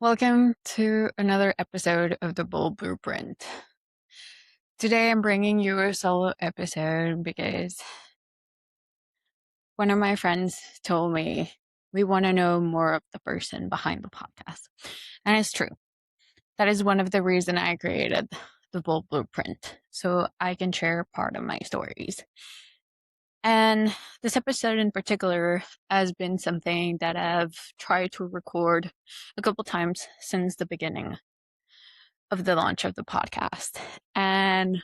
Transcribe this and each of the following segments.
Welcome to another episode of the Bold Blueprint. Today I'm bringing you a solo episode because one of my friends told me we want to know more of the person behind the podcast. And it's true. That is one of the reasons I created the Bold Blueprint, so I can share part of my stories. And this episode in particular has been something that I've tried to record a couple times since the beginning of the launch of the podcast. And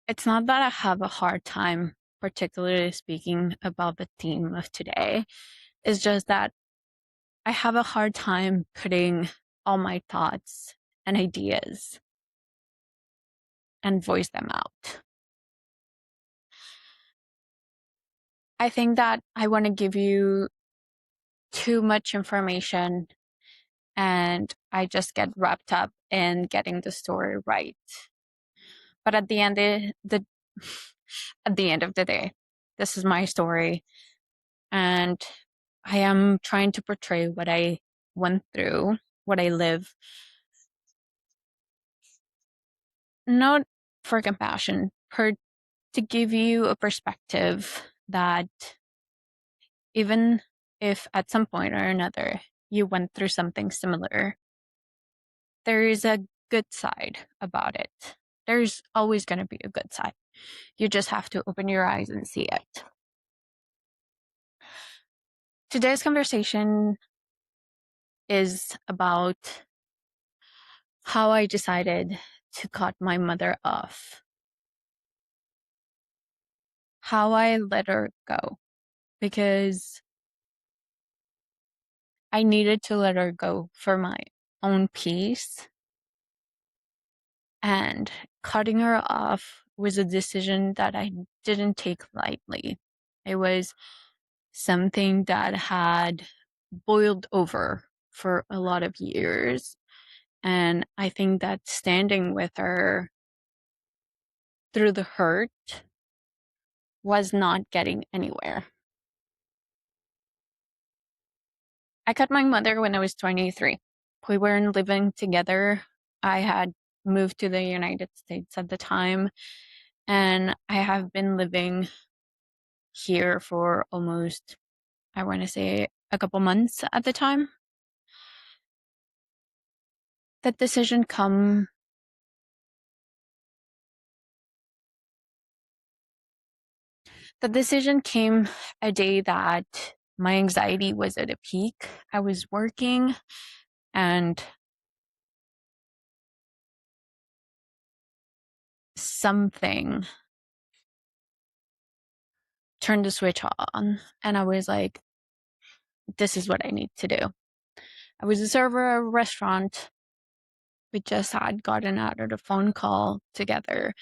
it's not that I have a hard time, particularly speaking about the theme of today. It's just that I have a hard time putting all my thoughts and ideas and voice them out. I think that I want to give you too much information and I just get wrapped up in getting the story right. But at the end at the end of the day, this is my story, and I am trying to portray what I went through, what I live, not for compassion, to give you a perspective that even if at some point or another you went through something similar, there is a good side about it. There's always going to be a good side. You just have to open your eyes and see it. Today's conversation is about how I decided to cut my mother off, how I let her go, because I needed to let her go for my own peace. And cutting her off was a decision that I didn't take lightly. It was something that had boiled over for a lot of years. And I think that standing with her through the hurt was not getting anywhere. I cut my mother when I was 23. We weren't living together. I had moved to the United States at the time, and I have been living here for almost, I want to say, a couple months at the time. That decision came a day that my anxiety was at a peak. I was working and something turned the switch on, and I was like, this is what I need to do. I was a server at a restaurant. We just had gotten out of the phone call together,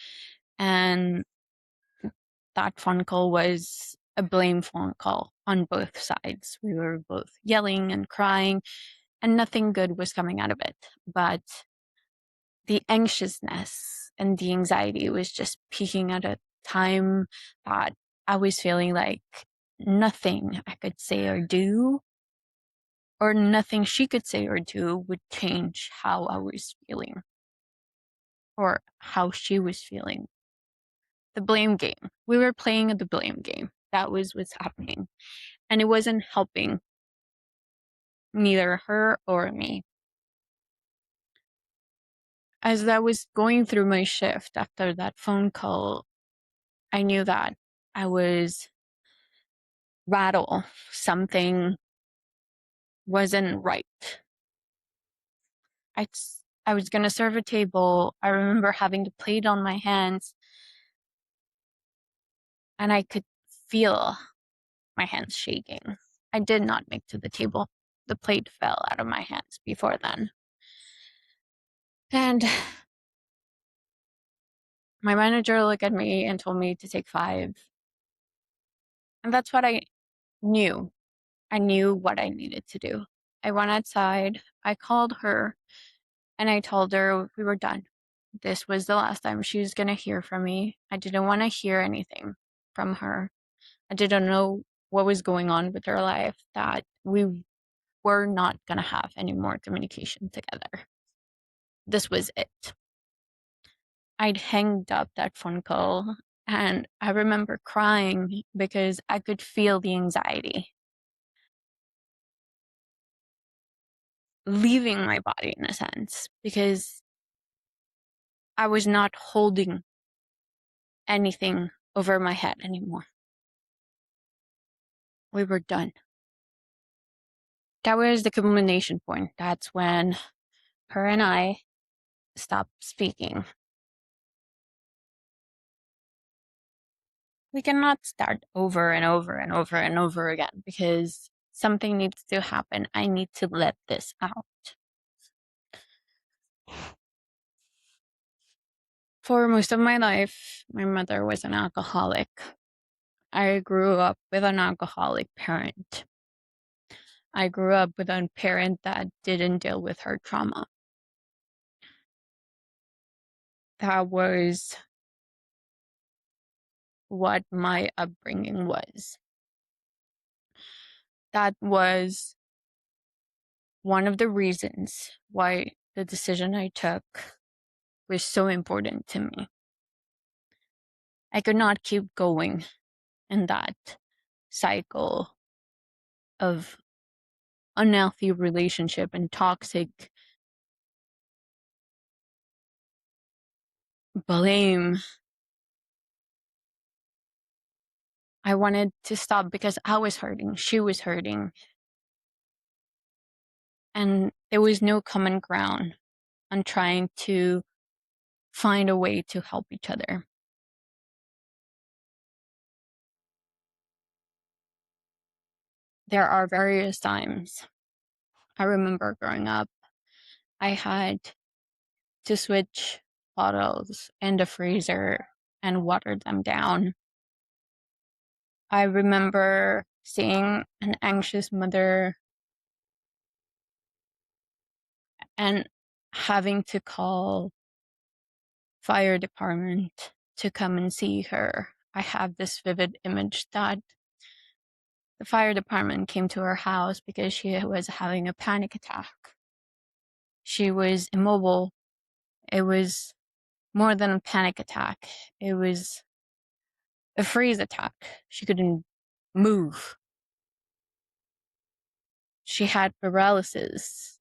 and that phone call was a blame phone call on both sides. We were both yelling and crying, and nothing good was coming out of it. But the anxiousness and the anxiety was just peaking at a time that I was feeling like nothing I could say or do, or nothing she could say or do, would change how I was feeling or how she was feeling. The blame game. We were playing the blame game. That was what's happening. And it wasn't helping neither her or me. As I was going through my shift after that phone call, I knew that I was rattled. Something wasn't right. I was going to serve a table. I remember having the plate on my hands, and I could feel my hands shaking. I did not make to the table. The plate fell out of my hands before then. And my manager looked at me and told me to take 5. And that's what I knew. I knew what I needed to do. I went outside. I called her and I told her we were done. This was the last time she was going to hear from me. I didn't want to hear anything from her. I didn't know what was going on with her life, that we were not going to have any more communication together. This was it. I'd hanged up that phone call, and I remember crying because I could feel the anxiety leaving my body, in a sense, because I was not holding anything over my head anymore. We were done. That was the culmination point. That's when her and I stopped speaking. We cannot start over and over and over and over again because something needs to happen. I need to let this out. For most of my life, my mother was an alcoholic. I grew up with an alcoholic parent. I grew up with a parent that didn't deal with her trauma. That was what my upbringing was. That was one of the reasons why the decision I took was so important to me. I could not keep going in that cycle of unhealthy relationship and toxic blame. I wanted to stop because I was hurting, she was hurting, and there was no common ground on trying to find a way to help each other. There are various times. I remember growing up, I had to switch bottles in the freezer and water them down. I remember seeing an anxious mother and having to call fire department to come and see her. I have this vivid image that the fire department came to her house because she was having a panic attack. She was immobile. It was more than a panic attack. It was a freeze attack. She couldn't move. She had paralysis.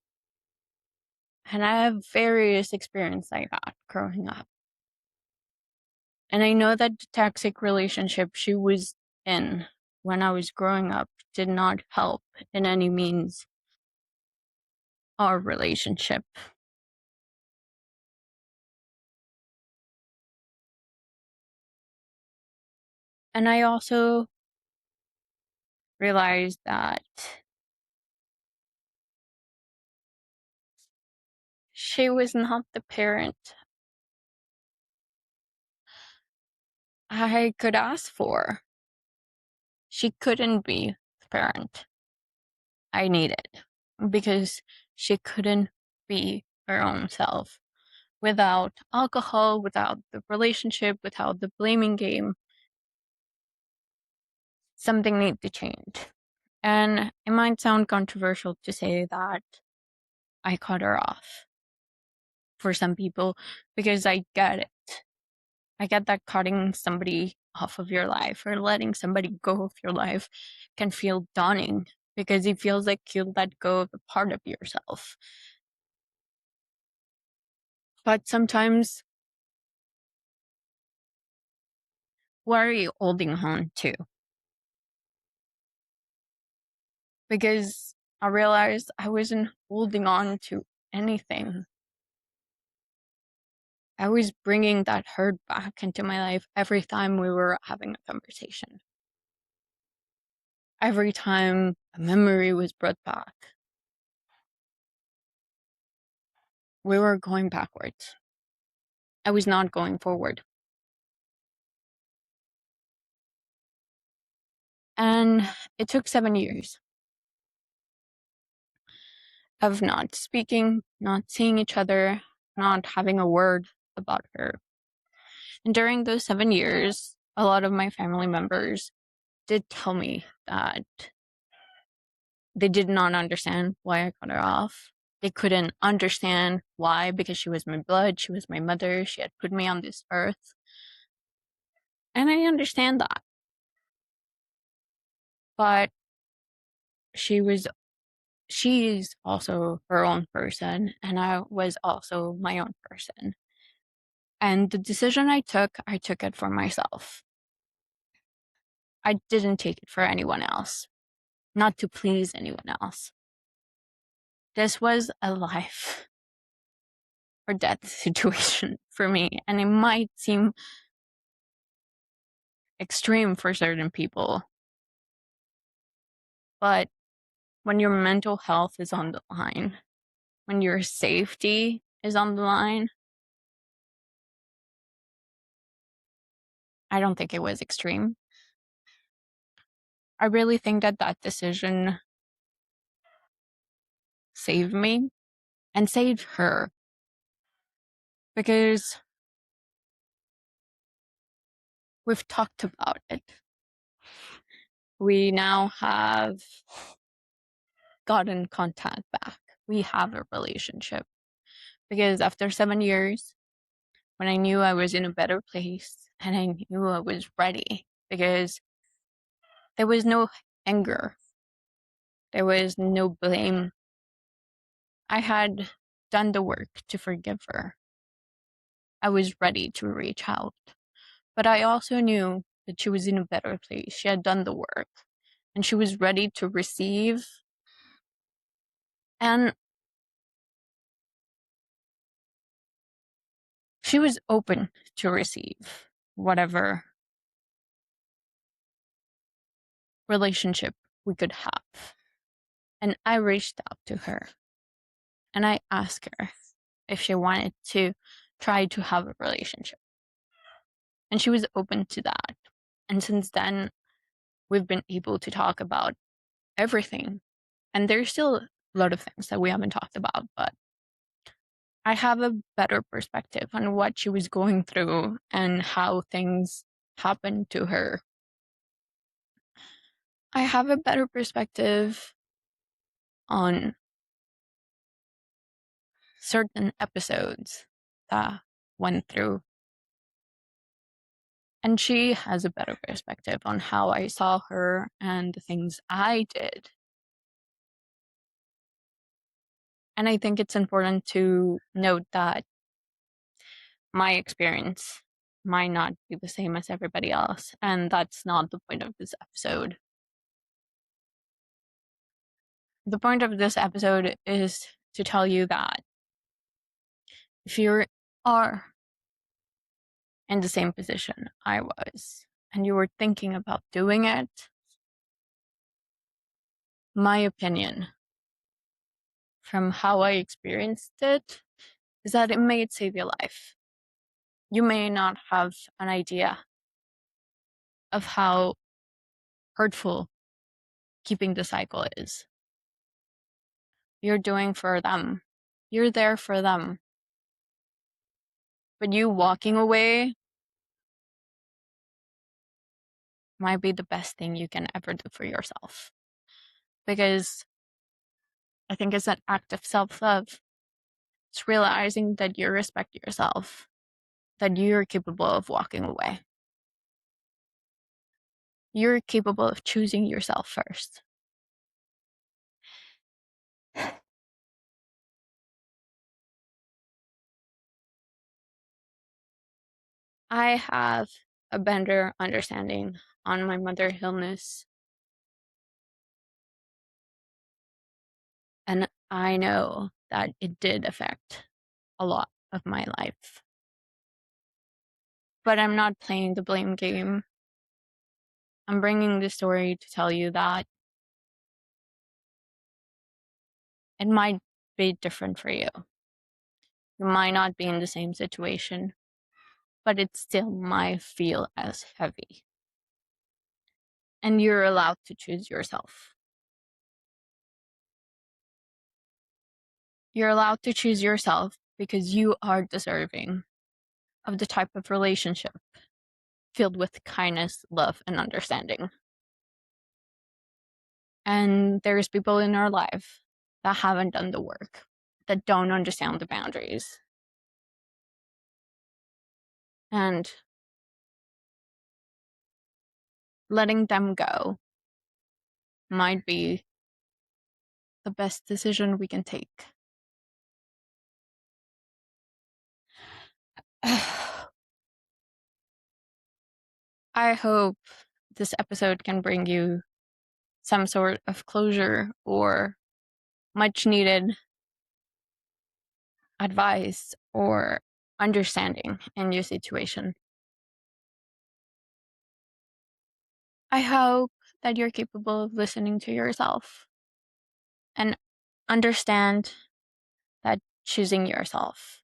And I have various experience like that growing up. And I know that the toxic relationship she was in when I was growing up did not help in any means our relationship. And I also realized that she was not the parent I could ask for. She couldn't be the parent I needed because she couldn't be her own self without alcohol, without the relationship, without the blaming game. Something needs to change. And it might sound controversial to say that I cut her off for some people because I get it. I get that cutting somebody off of your life or letting somebody go of your life can feel daunting because it feels like you let go of a part of yourself. But sometimes, what are you holding on to? Because I realized I wasn't holding on to anything. I was bringing that hurt back into my life every time we were having a conversation. Every time a memory was brought back, we were going backwards. I was not going forward. And it took 7 years of not speaking, not seeing each other, not having a word about her. And during those 7 years, a lot of my family members did tell me that They did not understand why I cut her off. They couldn't understand why, because she was my blood, she was my mother, she had put me on this earth. And I understand that. But she's also her own person, and I was also my own person. And the decision I took it for myself. I didn't take it for anyone else, not to please anyone else. This was a life or death situation for me, and it might seem extreme for certain people, but when your mental health is on the line, when your safety is on the line, I don't think it was extreme. I really think that that decision saved me and saved her, because we've talked about it. We now have gotten contact back. We have a relationship. Because after 7 years, when I knew I was in a better place and I knew I was ready, because there was no anger, there was no blame. I had done the work to forgive her. I was ready to reach out. But I also knew that she was in a better place. She had done the work and she was ready to receive. And she was open to receive whatever relationship we could have. And I reached out to her and I asked her if she wanted to try to have a relationship. And she was open to that. And since then, we've been able to talk about everything. And there's still a lot of things that we haven't talked about, but I have a better perspective on what she was going through and how things happened to her. I have a better perspective on certain episodes that went through. And she has a better perspective on how I saw her and the things I did. And I think it's important to note that my experience might not be the same as everybody else. And that's not the point of this episode. The point of this episode is to tell you that if you are in the same position I was and you were thinking about doing it, my opinion from how I experienced it is that it may save your life. You may not have an idea of how hurtful keeping the cycle is. You're doing for them. You're there for them. But you walking away might be the best thing you can ever do for yourself. Because I think it's an act of self-love. It's realizing that you respect yourself, that you're capable of walking away. You're capable of choosing yourself first. I have a better understanding on my mother's illness. And I know that it did affect a lot of my life. But I'm not playing the blame game. I'm bringing this story to tell you that it might be different for you. You might not be in the same situation, but it still might feel as heavy. And you're allowed to choose yourself. You're allowed to choose yourself because you are deserving of the type of relationship filled with kindness, love, and understanding. And there's people in our life that haven't done the work, that don't understand the boundaries. And letting them go might be the best decision we can take. I hope this episode can bring you some sort of closure or much needed advice or understanding in your situation. I hope that you're capable of listening to yourself and understand that choosing yourself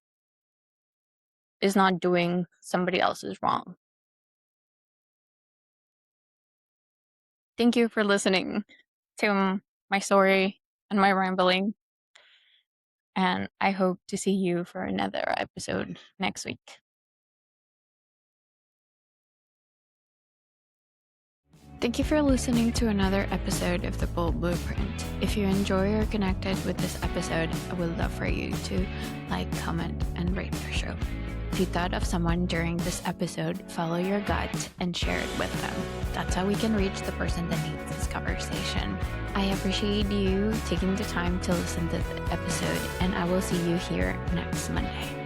is not doing somebody else's wrong. Thank you for listening to my story and my rambling. And I hope to see you for another episode next week. Thank you for listening to another episode of The Bold Blueprint. If you enjoy or connected with this episode, I would love for you to like, comment, and rate our show. If you thought of someone during this episode, follow your gut and share it with them. That's how we can reach the person that needs this conversation. I appreciate you taking the time to listen to the episode, and I will see you here next Monday.